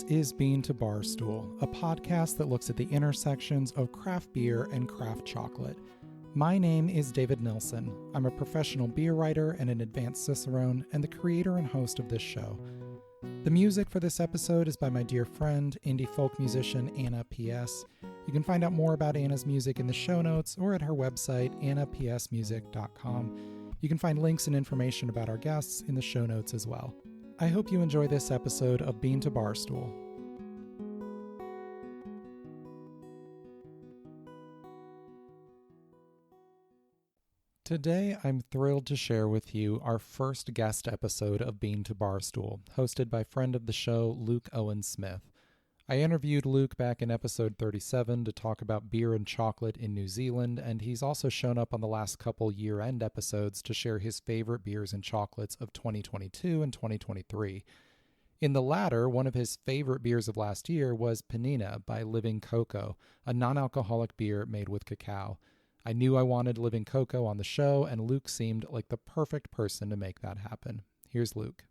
is Bean to Barstool, a podcast that looks at the intersections of craft beer and craft chocolate. My name is David Nilsson. I'm a professional beer writer and an advanced cicerone, and the creator and host of this show. The music for this episode is by my dear friend, indie folk musician Anna P.S. You can find out more about Anna's music in the show notes or at her website, annapsmusic.com. You can find links and information about our guests in the show notes as well. I hope you enjoy this episode of Bean to Barstool. Today, I'm thrilled to share with you our first guest episode of Bean to Barstool, hosted by friend of the show, Luke Owen Smith. I interviewed Luke back in episode 37 to talk about beer and chocolate in New Zealand, and he's also shown up on the last couple year-end episodes to share his favorite beers and chocolates of 2022 and 2023. In the latter, one of his favorite beers of last year was Panina by Living Koko, a non-alcoholic beer made with cacao. I knew I wanted Living Koko on the show, and Luke seemed like the perfect person to make that happen. Here's Luke.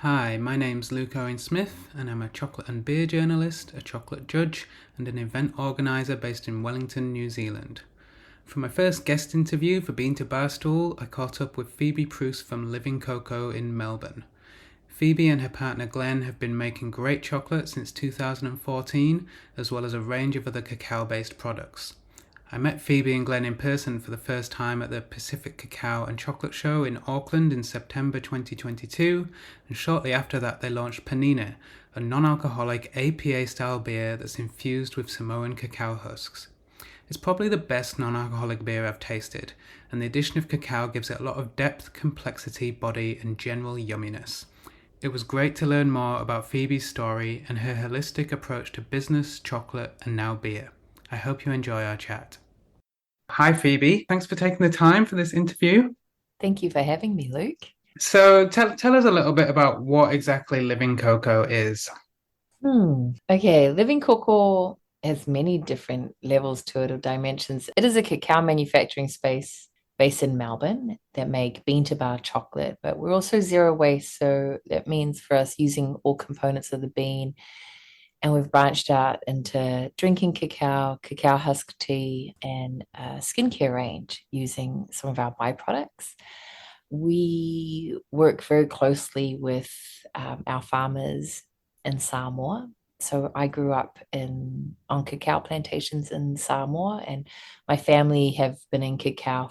Hi, my name's Luke Owen Smith, and I'm a chocolate and beer journalist, a chocolate judge, and an event organiser based in Wellington, New Zealand. For my first guest interview for Bean to Barstool, I caught up with Phoebe Preuss from Living Koko in Melbourne. Phoebe and her partner Glenn have been making great chocolate since 2014, as well as a range of other cacao-based products. I met Phoebe and Glenn in person for the first time at the Pacific Cacao and Chocolate Show in Auckland in September 2022, and shortly after that they launched Panina, a non-alcoholic APA-style beer that's infused with Samoan cacao husks. It's probably the best non-alcoholic beer I've tasted, and the addition of cacao gives it a lot of depth, complexity, body, and general yumminess. It was great to learn more about Phoebe's story and her holistic approach to business, chocolate, and now beer. I hope you enjoy our chat. Hi, Phoebe. Thanks for taking the time for this interview. Thank you for having me, Luke. So tell us a little bit about what exactly Living Koko is. Okay, Living Koko has many different levels to it or dimensions. It is a cacao manufacturing space based in Melbourne that make bean-to-bar chocolate, but we're also zero waste. So that means for us using all components of the bean. And we've branched out into drinking cacao husk tea, and a skincare range using some of our byproducts. We work very closely with our farmers in Samoa. So I grew up on cacao plantations in Samoa, and my family have been in cacao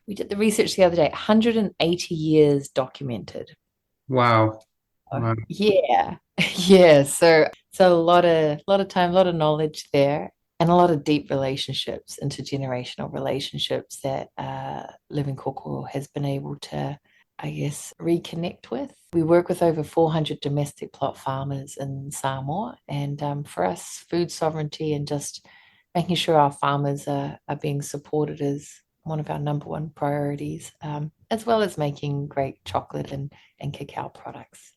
we did the research the other day, 180 years documented. Wow. Yeah. Yeah. So it's a lot of time, a lot of knowledge there, and a lot of deep relationships, intergenerational relationships that Living Koko has been able to, I guess, reconnect with. We work with over 400 domestic plot farmers in Samoa, and for us, food sovereignty and just making sure our farmers are being supported is one of our number one priorities, as well as making great chocolate and cacao products.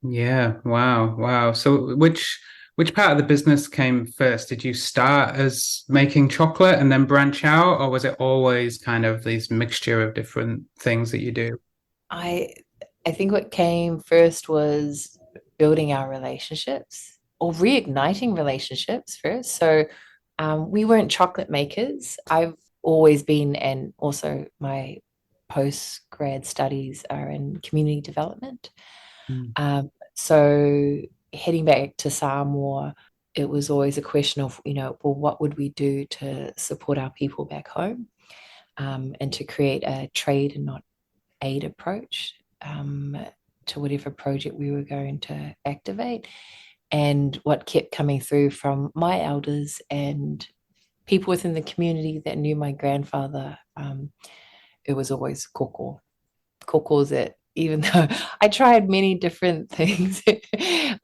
Yeah, wow. So which part of the business came first? Did you start as making chocolate and then branch out, or was it always kind of this mixture of different things that you do? I think what came first was building our relationships or reigniting relationships first. So we weren't chocolate makers. I've always been, and also my post-grad studies are in community development. So heading back to Samoa, it was always a question of, well, what would we do to support our people back home, and to create a trade and not aid approach to whatever project we were going to activate. And what kept coming through from my elders and people within the community that knew my grandfather, it was always Koko. Koko's it. Even though I tried many different things,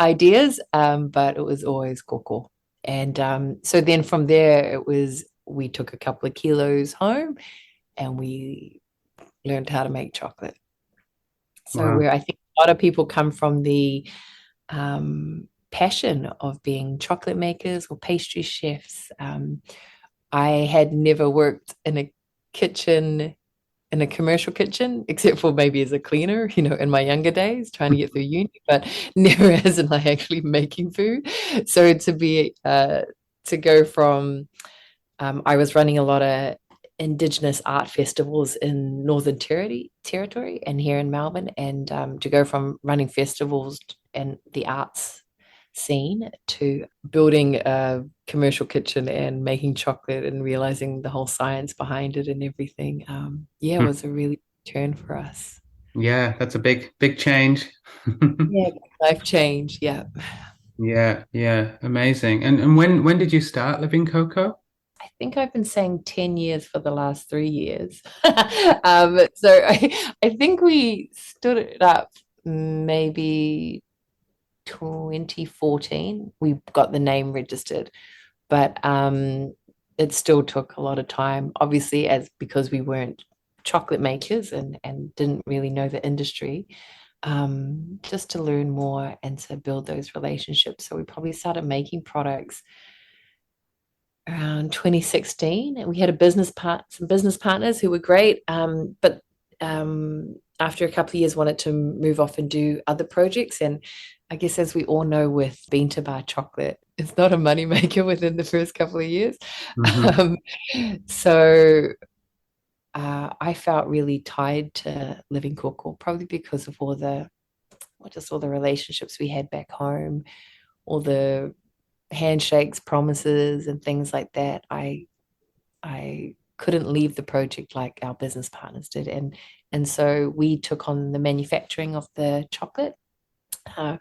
ideas, but it was always Koko. And so then from there, we took a couple of kilos home and we learned how to make chocolate. So Wow. where I think a lot of people come from the passion of being chocolate makers or pastry chefs. I had never worked in a kitchen in a commercial kitchen, except for maybe as a cleaner, in my younger days, trying to get through uni, but never as in like actually making food. So to go from I was running a lot of Indigenous art festivals in Northern Territory and here in Melbourne, and to go from running festivals and the arts scene to building a commercial kitchen and making chocolate and realizing the whole science behind it and everything. Yeah, it was a really turn for us. Yeah, that's a big change. Yeah, life change. Yeah. Yeah, yeah, amazing. And when did you start living Koko? I think I've been saying 10 years for the last 3 years. So I think we stood it up maybe 2014. We got the name registered, but it still took a lot of time, obviously, as because we weren't chocolate makers and didn't really know the industry, just to learn more and to build those relationships. So we probably started making products around 2016, and we had some business partners who were great, but after a couple of years wanted to move off and do other projects. And I guess, as we all know, with bean to bar chocolate, it's not a money maker within the first couple of years. Hmm. um, so I felt really tied to living Koko, probably because of just all the relationships we had back home, all the handshakes, promises, and things like that. I couldn't leave the project like our business partners did, and so we took on the manufacturing of the chocolate, uh,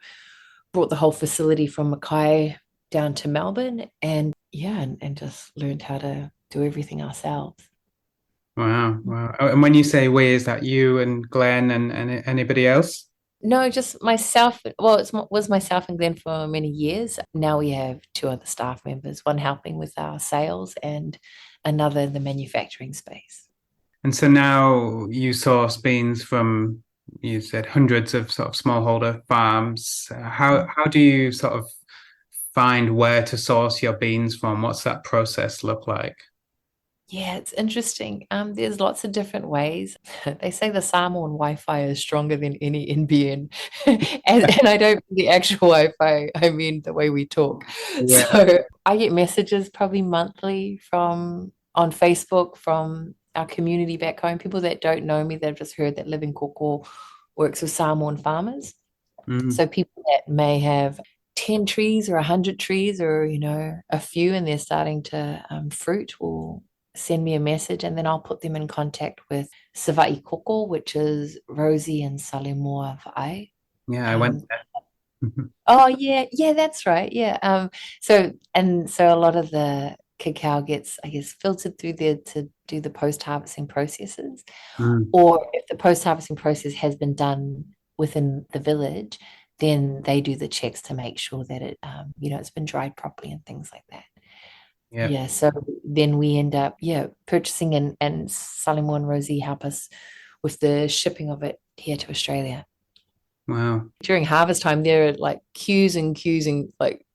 brought the whole facility from Mackay down to Melbourne, and yeah, and just learned how to do everything ourselves. Wow, wow. Oh, and when you say we, is that you and Glenn and anybody else? No, just myself. Well, was myself and Glenn for many years. Now we have two other staff members, one helping with our sales and another in the manufacturing space. And so now you source beans from, you said hundreds of sort of smallholder farms. How do you sort of find where to source your beans from? What's that process look like? Yeah, it's interesting. There's lots of different ways. They say the Samoan Wi-Fi is stronger than any NBN, and I don't mean the actual Wi-Fi. I mean the way we talk. Yeah. So I get messages probably monthly from on Facebook from our community back home, people that don't know me, they've just heard that Living Koko works with Samoan farmers. Mm, So people that may have 10 trees or 100 trees or, a few, and they're starting to fruit, will send me a message, and then I'll put them in contact with Savai Koko, which is Rosie and Salimua Vai. yeah, I went Um, there. oh yeah, yeah, that's right. Yeah. So a lot of the cacao gets, I guess, filtered through there to do the post-harvesting processes. Mm, Or if the post-harvesting process has been done within the village, then they do the checks to make sure that it's been dried properly and things like that. yeah. Yeah, so then we end up, purchasing, and Salimo and Rosie help us with the shipping of it here to Australia. Wow. During harvest time, there are like queues and like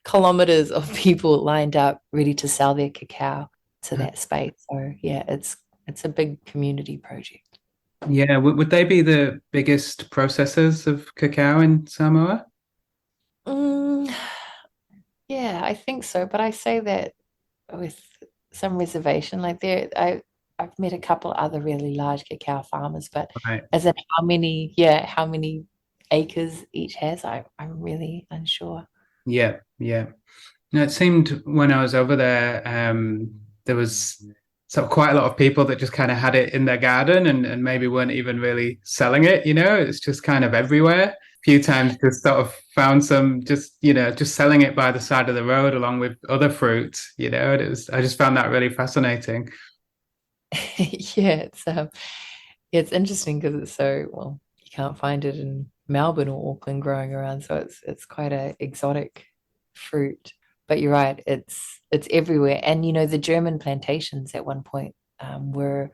kilometers of people lined up ready to sell their cacao to that space. So yeah, it's a big community project. Yeah, would they be the biggest processors of cacao in Samoa? Mm, yeah, I think so. But I say that with some reservation. Like I've met a couple other really large cacao farmers, but Right. as in how many acres each has, I'm really unsure. Yeah, yeah. No, it seemed when I was over there, there was sort of quite a lot of people that just kind of had it in their garden and maybe weren't even really selling it, It's just kind of everywhere. A few times just sort of found some just selling it by the side of the road along with other fruit, And I just found that really fascinating. Yeah, it's interesting because it's so well, you can't find it in Melbourne or Auckland growing around, so it's quite a exotic fruit. But you're right, it's everywhere. And the German plantations at one point were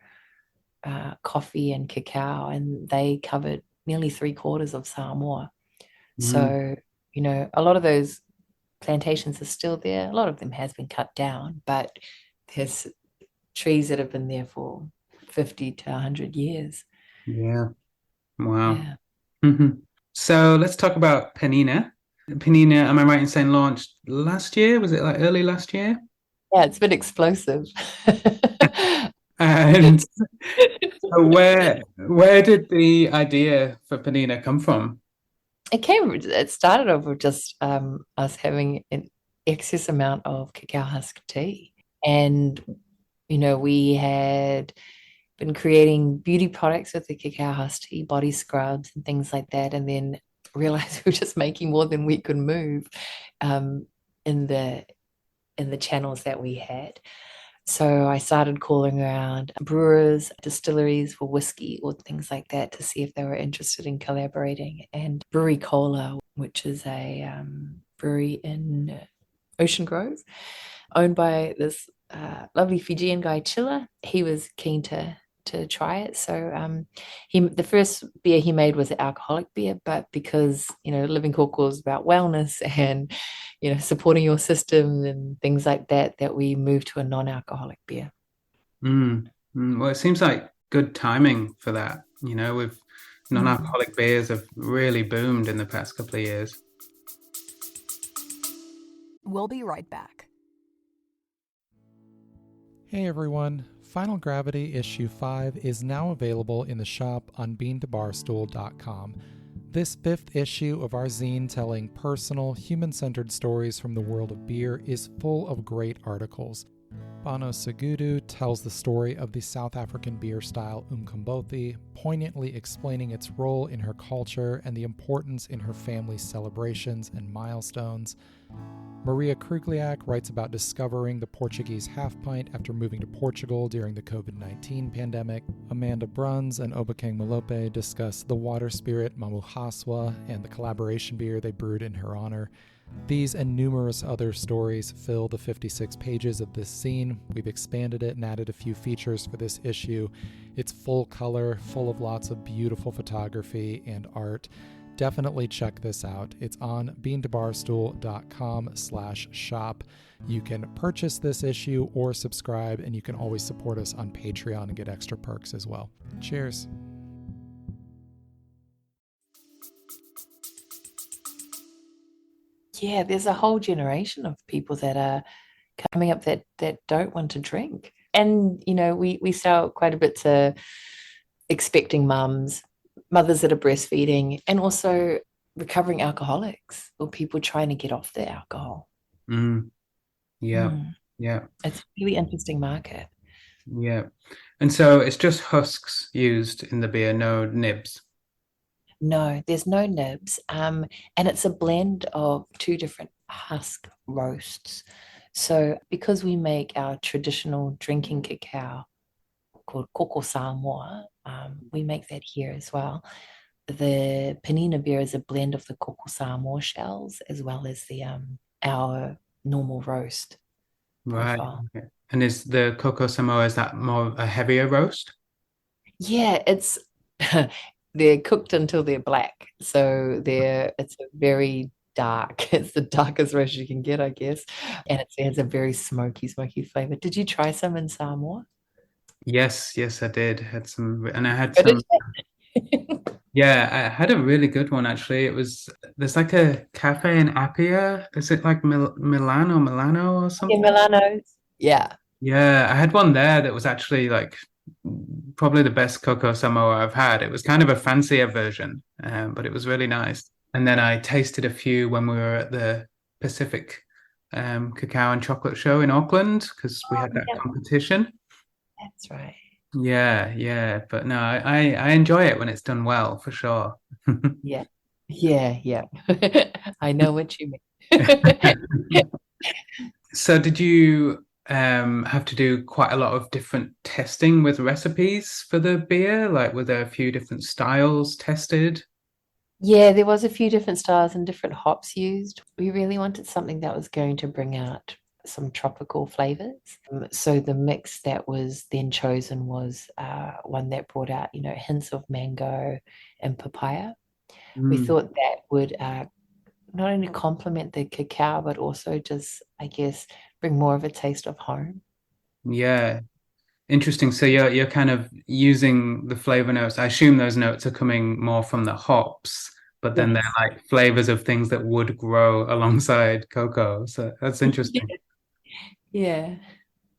coffee and cacao, and they covered nearly three-quarters of Samoa. Mm, So, a lot of those plantations are still there. A lot of them has been cut down, but there's trees that have been there for 50 to 100 years. Yeah. Wow. Yeah. So let's talk about Penina. Penina, am I right in saying launched last year? Was it like early last year? Yeah, it's been explosive. And so where did the idea for Penina come from? It started off with just us having an excess amount of cacao husk tea. And, we had been creating beauty products with the cacao husk tea, body scrubs and things like that. And then realized we were just making more than we could move um, in the channels that we had. So I started calling around brewers, distilleries for whiskey or things like that to see if they were interested in collaborating. And Brewery Cola, which is a brewery in Ocean Grove, owned by this lovely Fijian guy, Chilla. He was keen to try it. So the first beer he made was an alcoholic beer, but because living Koko is about wellness and supporting your system and things like that, that we moved to a non-alcoholic beer. Well, it seems like good timing for that. With non-alcoholic beers have really boomed in the past couple of years. We'll be right back. Hey everyone, Final Gravity Issue 5 is now available in the shop on beantobarstool.com. This 5th issue of our zine telling personal, human-centered stories from the world of beer is full of great articles. Bano Segudu tells the story of the South African beer style Umkombothi, poignantly explaining its role in her culture and the importance in her family's celebrations and milestones. Maria Krugliak writes about discovering the Portuguese half pint after moving to Portugal during the COVID-19 pandemic. Amanda Bruns and Obakeng Malope discuss the water spirit Mamuhaswa and the collaboration beer they brewed in her honor. These and numerous other stories fill the 56 pages of this zine. We've expanded it and added a few features for this issue. It's full color, full of lots of beautiful photography and art. Definitely check this out. It's on beantobarstool.com/shop. You can purchase this issue or subscribe, and you can always support us on Patreon and get extra perks as well. Cheers. Yeah, there's a whole generation of people that are coming up that don't want to drink. And, we sell quite a bit to expecting mothers that are breastfeeding, and also recovering alcoholics or people trying to get off the alcohol. Yeah. Yeah. It's a really interesting market. Yeah. And so it's just husks used in the beer, no nibs. No, there's no nibs. And it's a blend of two different husk roasts. So because we make our traditional drinking cacao called Koko Samoa, we make that here as well. The Penina beer is a blend of the Koko Samoa shells as well as the our normal roast Right. profile. Okay. And is the Koko Samoa, is that more a heavier roast? Yeah, it's they're cooked until they're black. So it's a very dark. It's the darkest roast you can get, I guess. And it has a very smoky flavor. Did you try some in Samoa? Yes, I did. Had some, and I had Good. some. Yeah, I had a really good one actually. There's like a cafe in Appia. Is it like Milano or Yeah, something? Milano's. Yeah. Yeah, I had one there that was actually like probably the best Coco Samoa I've had. It was kind of a fancier version, but it was really nice. And then I tasted a few when we were at the Pacific Cacao and Chocolate Show in Auckland because we had that Yeah, competition. that's right. Yeah. But no, I enjoy it when it's done well, for sure. Yeah. Yeah. I know what you mean. So did you have to do quite a lot of different testing with recipes for the beer? Like were there a few different styles tested? Yeah, there was a few different styles and different hops used. We really wanted something that was going to bring out some tropical flavors. So the mix that was then chosen was one that brought out, hints of mango and papaya. We thought that would not only complement the cacao, but also just, I guess, bring more of a taste of home. Yeah. Interesting. So you're kind of using the flavor notes. I assume those notes are coming more from the hops, but then they're Yes. like flavors of things that would grow alongside cocoa. So that's interesting. Yeah.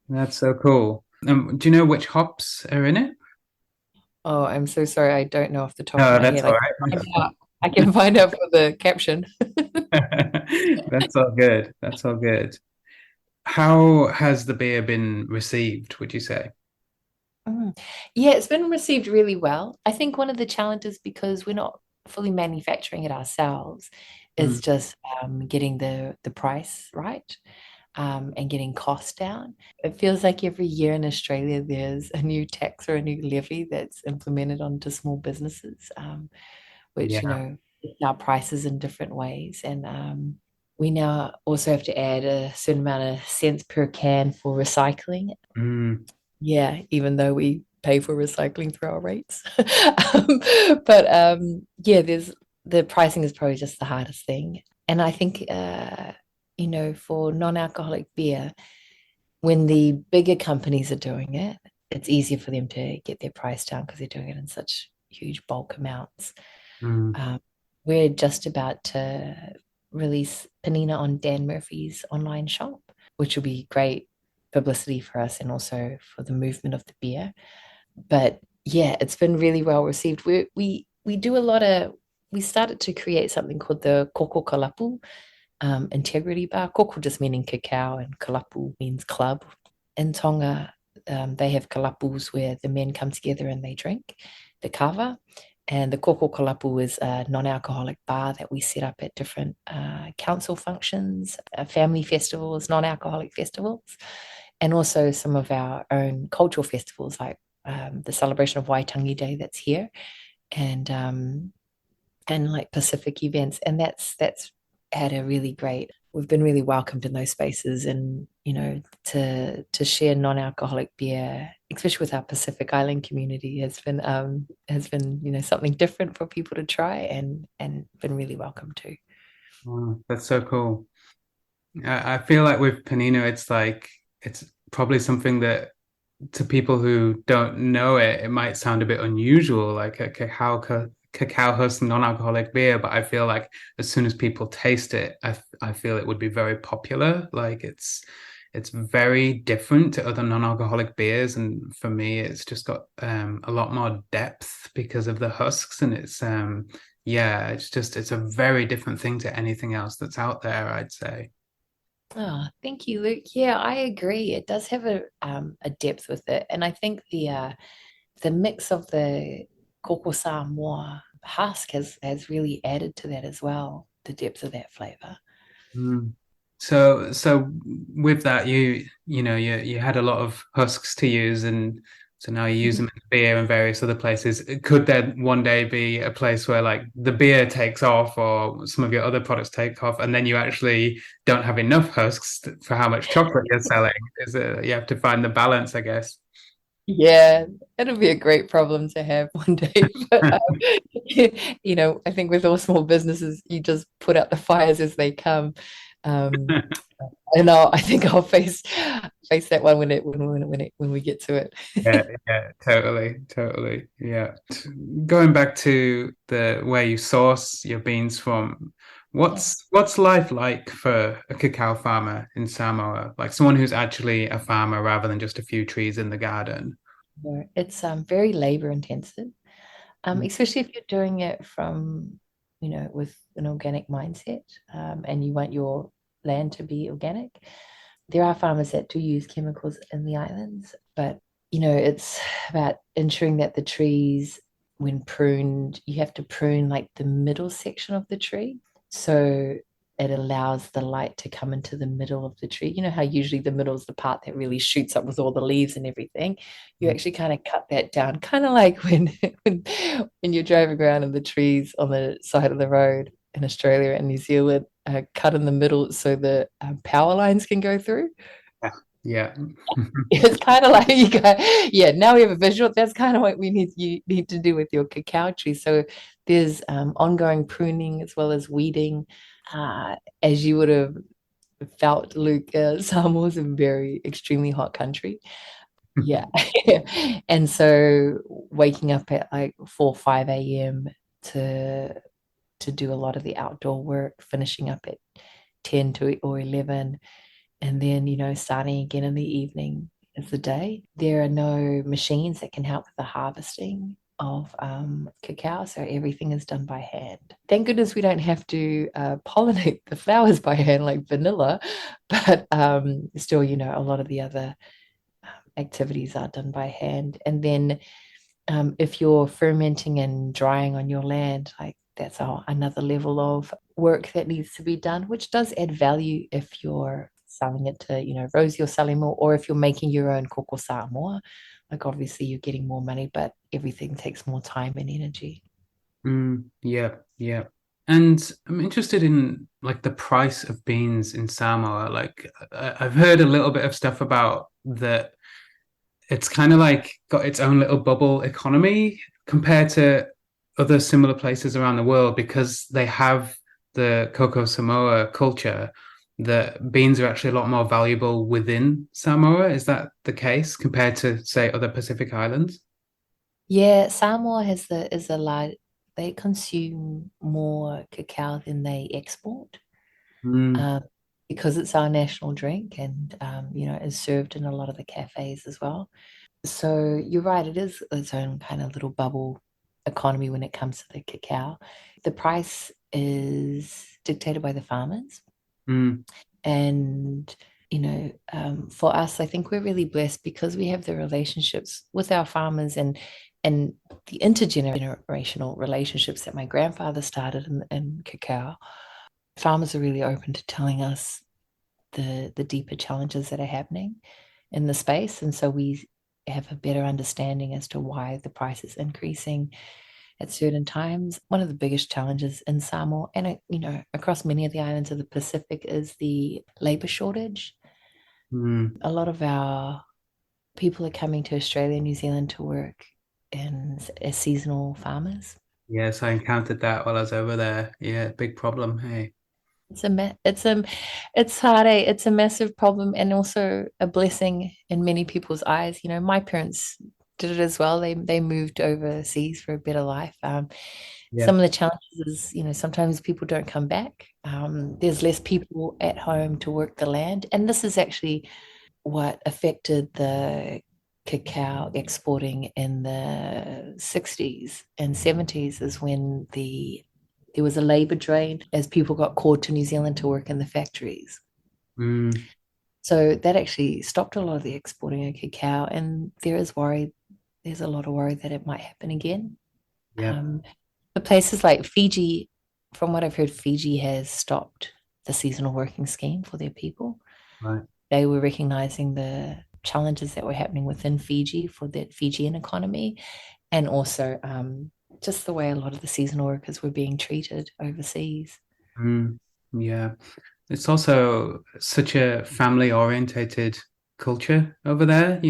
That's so cool. Do you know which hops are in it? Oh, I'm so sorry. I don't know off the top of No, my that's head. all Find out. I can find out for the caption. right. That's all good. That's all good. How has the beer been received, would you say? Mm. Yeah, it's been received really well. I think one of the challenges, because we're not fully manufacturing it ourselves, Mm, is just getting the price right, and getting costs down. It feels like every year in Australia there's a new tax or a new levy that's implemented onto small businesses, which, yeah. our prices in different ways. And we now also have to add a certain amount of cents per can for recycling. Mm, Yeah, even though we pay for recycling through our rates. Um, but yeah, the pricing is probably just the hardest thing. And I think, for non-alcoholic beer, when the bigger companies are doing it, it's easier for them to get their price down because they're doing it in such huge bulk amounts. mm. Um, we're just about to release Panina on Dan Murphy's online shop, which will be great publicity for us and also for the movement of the beer. But yeah, it's been really well received. We do a lot of we started to create something called the Koko Kalapu integrity bar. Koko just meaning cacao and Kalapu means club. In Tonga, they have kalapus where the men come together and they drink the kava. And the Koko Kalapu is a non-alcoholic bar that we set up at different council functions, family festivals, non-alcoholic festivals, and also some of our own cultural festivals like the celebration of Waitangi Day that's here, and like Pacific events, and that's had a really great. We've been really welcomed in those spaces, and to share non-alcoholic beer, especially with our Pacific Island community, has been something different for people to try, and been really welcome too. Wow, that's so cool. I feel like with panino, it's probably something that to people who don't know it, it might sound a bit unusual, like a cacao husk non-alcoholic beer. But I feel like as soon as people taste it, I feel it would be very popular. Like it's very different to other non-alcoholic beers, and for me, it's just got a lot more depth because of the husks, and yeah, it's a very different thing to anything else that's out there, I'd say. Oh, thank you, Luke. Yeah, I agree. It does have a depth with it, and I think the mix of the Koko Samoa husk has really added to that as well, the depth of that flavor. Mm. So with that, you had a lot of husks to use, and so now you use them in beer and various other places. Could there one day be a place where like the beer takes off, or some of your other products take off, and then you actually don't have enough husks for how much chocolate you're selling? Is it you have to find the balance, I guess. Yeah, it'll be a great problem to have one day. But I think with all small businesses, you just put out the fires as they come. Um, and I think I'll face that one when we get to it. Yeah, yeah, totally, totally. Yeah. Going back to the where you source your beans from, Yeah. what's life like for a cacao farmer in Samoa? Like someone who's actually a farmer rather than just a few trees in the garden. It's very labor intensive, especially if you're doing it from, with an organic mindset, and you want your land to be organic. There are farmers that do use chemicals in the islands, but it's about ensuring that the trees, when pruned, you have to prune like the middle section of the tree. So it allows the light to come into the middle of the tree. You know how usually the middle is the part that really shoots up with all the leaves and everything. You actually kind of cut that down, kind of like when when you're driving around and the trees on the side of the road in Australia and New Zealand are cut in the middle so the power lines can go through. Yeah. It's kind of like you go, yeah, now we have a visual. That's kind of what you need to do with your cacao tree. So there's ongoing pruning as well as weeding. As you would have felt, Luke, Samoa is a very extremely hot country. Yeah. And so waking up at like 4, 5 a.m. to to do a lot of the outdoor work, finishing up at 10 to or 11, and then, starting again in the evening of the day. There are no machines that can help with the harvesting of cacao, so everything is done by hand. Thank goodness we don't have to pollinate the flowers by hand like vanilla, but still, a lot of the other activities are done by hand. And then if you're fermenting and drying on your land, like that's another level of work that needs to be done, which does add value if you're selling it to, Rose, you're selling more, or if you're making your own Koko more, like obviously you're getting more money, but everything takes more time and energy. Yeah, yeah. And I'm interested in like the price of beans in Samoa. Like I've heard a little bit of stuff about that it's kind of like got its own little bubble economy compared to other similar places around the world because they have the Coco Samoa culture that beans are actually a lot more valuable within Samoa. Is that the case compared to, say, other Pacific Islands? Yeah, Samoa is a large, they consume more cacao than they export. Mm, um, because it's our national drink and is served in a lot of the cafes as well. So you're right, it is its own kind of little bubble economy when it comes to the cacao. The price is dictated by the farmers. mm, And, for us, I think we're really blessed because we have the relationships with our farmers and the intergenerational relationships that my grandfather started in cacao. Farmers are really open to telling us the deeper challenges that are happening in the space. And so we have a better understanding as to why the price is increasing at certain times. One of the biggest challenges in Samoa and across many of the islands of the Pacific is the labor shortage. mm. A lot of our people are coming to Australia and New Zealand to work as seasonal farmers. Yes, I encountered that while I was over there. Yeah, big problem. Hey. It's hard. It's a massive problem and also a blessing in many people's eyes. My parents did it as well. They moved overseas for a better life. Yeah. Some of the challenges is, sometimes people don't come back. There's less people at home to work the land, and this is actually what affected the cacao exporting in the 60s and 70s is when there was a labor drain as people got called to New Zealand to work in the factories. Mm, So that actually stopped a lot of the exporting of cacao, and there's a lot of worry that it might happen again. yeah. But places like Fiji, from what I've heard, Fiji has stopped the seasonal working scheme for their people. Right. They were recognizing the challenges that were happening within Fiji for the Fijian economy, and also just the way a lot of the seasonal workers were being treated overseas. Mm, yeah. It's also such a family orientated culture over there,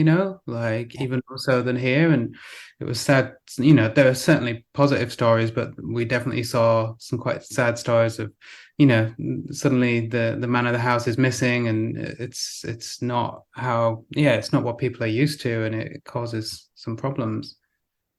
like even more so than here. And it was sad, there are certainly positive stories, but we definitely saw some quite sad stories of, suddenly the man of the house is missing and it's not it's not what people are used to and it causes some problems.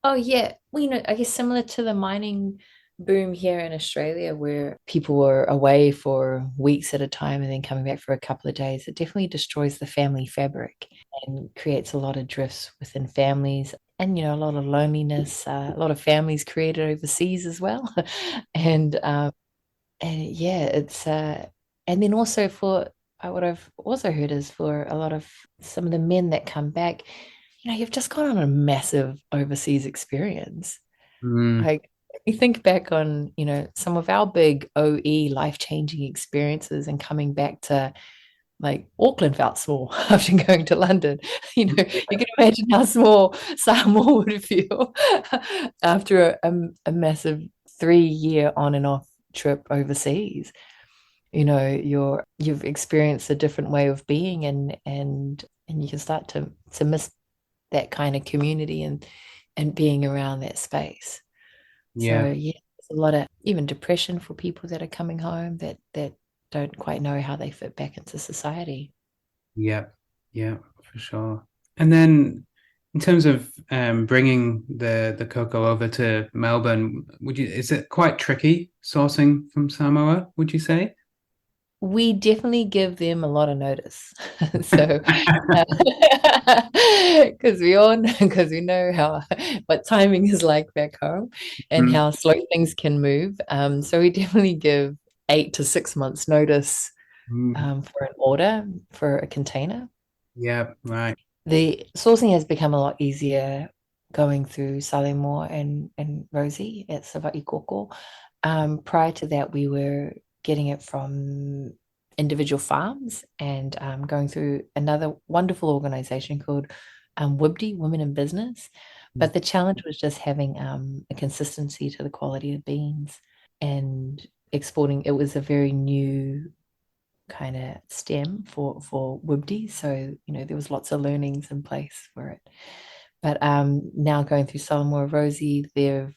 Oh yeah, well, I guess similar to the mining boom here in Australia, where people were away for weeks at a time and then coming back for a couple of days, it definitely destroys the family fabric and creates a lot of drifts within families, and a lot of loneliness, a lot of families created overseas as well, and yeah, it's and then also for what I've also heard is for a lot of some of the men that come back, you've just gone on a massive overseas experience. Mm, Like you think back on, some of our big OE life-changing experiences and coming back to like Auckland felt small after going to London. You can imagine how small Samoa would feel after a massive 3 year on and off trip overseas. You've experienced a different way of being, and you can start to miss that kind of community and being around that space. So yeah. yeah, there's a lot of even depression for people that are coming home that don't quite know how they fit back into society. Yeah. Yeah, for sure. And then in terms of bringing the cocoa over to Melbourne, is it quite tricky sourcing from Samoa, would you say? We definitely give them a lot of notice. So, because we know how what timing is like back home and Mm, how slow things can move. So we definitely give 8 to 6 months notice mm. for an order for a container. Yeah, right. The sourcing has become a lot easier going through Salemore and Rosie at Savai Koko. Prior to that, we were getting it from individual farms and going through another wonderful organization called WIBD, Women in Business. But the challenge was just having a consistency to the quality of beans and exporting. It was a very new kind of stem for WIBD. So, there was lots of learnings in place for it. But now going through Solomon Rosie, you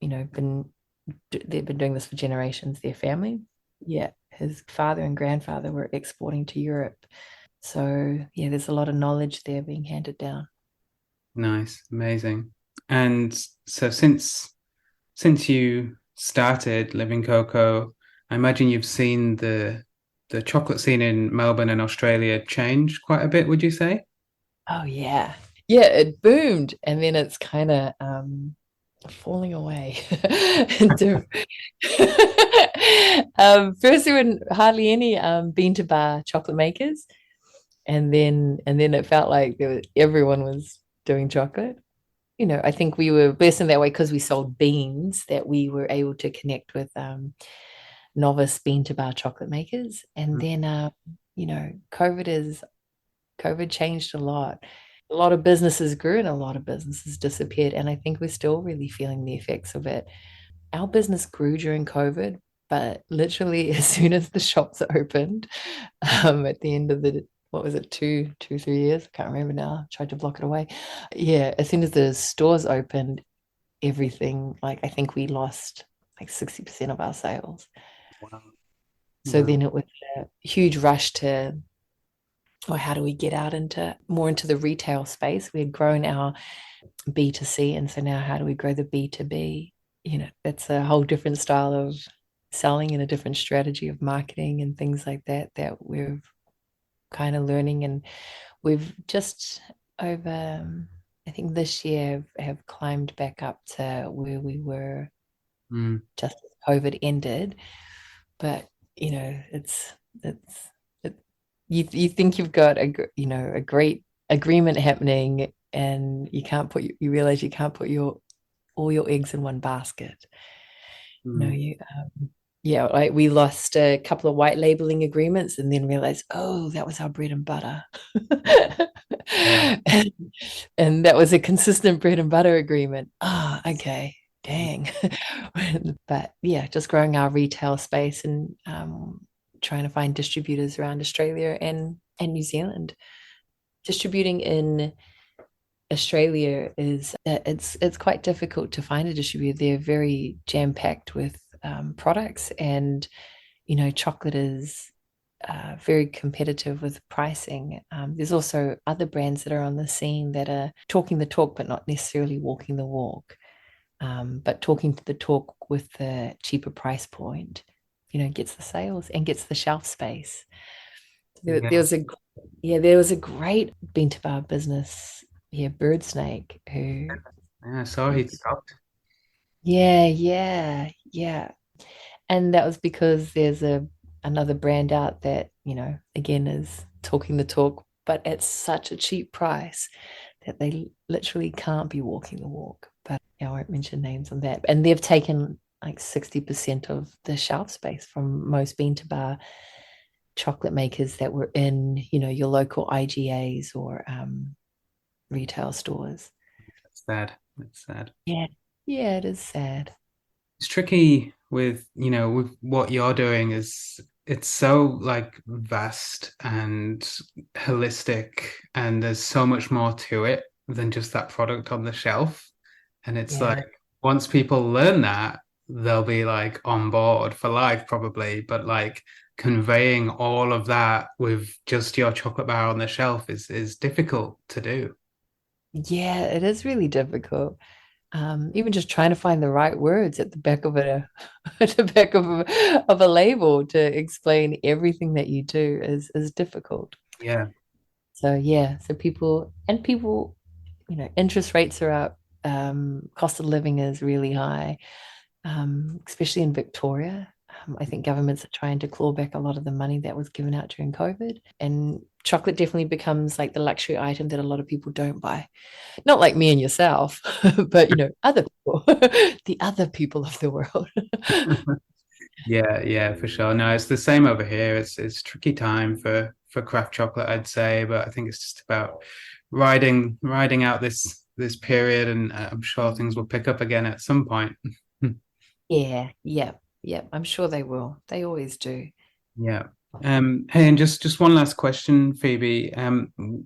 know, been they've been doing this for generations, their family. Yeah, his father and grandfather were exporting to Europe. So yeah, there's a lot of knowledge there being handed down. Nice, amazing. And so since you started Living Cocoa, I imagine you've seen the chocolate scene in Melbourne and Australia change quite a bit, would you say? Oh yeah. Yeah, it boomed and then it's kind of falling away. First there were hardly any bean to bar chocolate makers, and then it felt like everyone was doing chocolate. I think we were blessed in that way because we sold beans that we were able to connect with novice bean to bar chocolate makers. And then COVID changed a lot. A lot of businesses grew and a lot of businesses disappeared. And I think we're still really feeling the effects of it. Our business grew during COVID, but literally as soon as the shops opened, at the end of what was it, 3 years? I can't remember now. I tried to block it away. Yeah, as soon as the stores opened, everything, like I think we lost like 60% of our sales. Wow. So Wow. then it was a huge rush to, or how do we get out into the retail space? We had grown our B2C, and so now how do we grow the B2B? It's a whole different style of selling and a different strategy of marketing and things like that we're kind of learning. And we've just over, I think this year have climbed back up to where we were Mm. just as COVID ended. But it's it, you think you've got a great agreement happening, and you realize you can't put all your eggs in one basket. Mm. You yeah, like we lost a couple of white labeling agreements and then realized, oh, that was our bread and butter. Yeah. and, and that was a consistent bread and butter agreement. Ah, okay, dang. But yeah, just growing our retail space and trying to find distributors around Australia and New Zealand. Distributing in Australia is it's quite difficult to find a distributor. They're very jam packed with products, and chocolate is very competitive with pricing. There's also other brands that are on the scene that are talking the talk, but not necessarily walking the walk. But talking to the talk with the cheaper price point, gets the sales and gets the shelf space. Yeah. There was a great bean to bar business, Bird Snake, who Yeah, I saw he stopped. yeah. And that was because there's another brand out that, again is talking the talk, but at such a cheap price that they literally can't be walking the walk. But I won't mention names on that. And they've taken like 60% of the shelf space from most bean to bar chocolate makers that were in, your local IGAs or retail stores. That's sad. That's sad. Yeah. Yeah, it is sad. It's tricky with what you're doing is it's so like vast and holistic, and there's so much more to it than just that product on the shelf. And it's Yeah. like once people learn that, they'll be like on board for life probably. But like conveying all of that with just your chocolate bar on the shelf is difficult to do. Yeah, it is really difficult. Even just trying to find the right words at the back of at the back of a label to explain everything that you do is difficult. Yeah. So yeah, so people, interest rates are up. Cost of living is really high, especially in Victoria. I think governments are trying to claw back a lot of the money that was given out during COVID, and chocolate definitely becomes like the luxury item that a lot of people don't buy. Not like me and yourself, but other people, the other people of the world. Yeah, yeah, for sure. No, it's the same over here. It's tricky time for craft chocolate, I'd say, but I think it's just about riding out this period, and I'm sure things will pick up again at some point. Yeah, yeah, yeah. I'm sure they will. They always do. Yeah. Hey, and just one last question, Phoebe.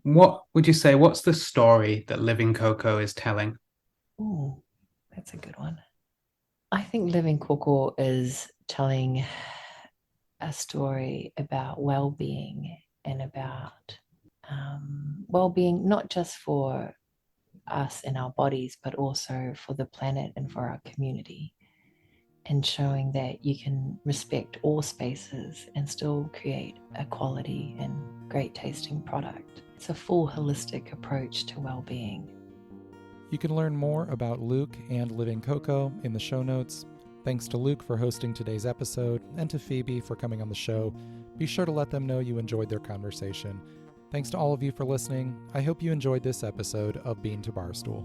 What would you say, what's the story that Living Koko is telling? Oh, that's a good one. I think Living Koko is telling a story about well-being and about well-being, not just for us and our bodies, but also for the planet and for our community, and showing that you can respect all spaces and still create a quality and great tasting product. It's a full holistic approach to well-being. You can learn more about Luke and Living Koko in the show notes. Thanks to Luke for hosting today's episode, and to Phoebe for coming on the show. Be sure to let them know you enjoyed their conversation. Thanks to all of you for listening. I hope you enjoyed this episode of Bean to Barstool.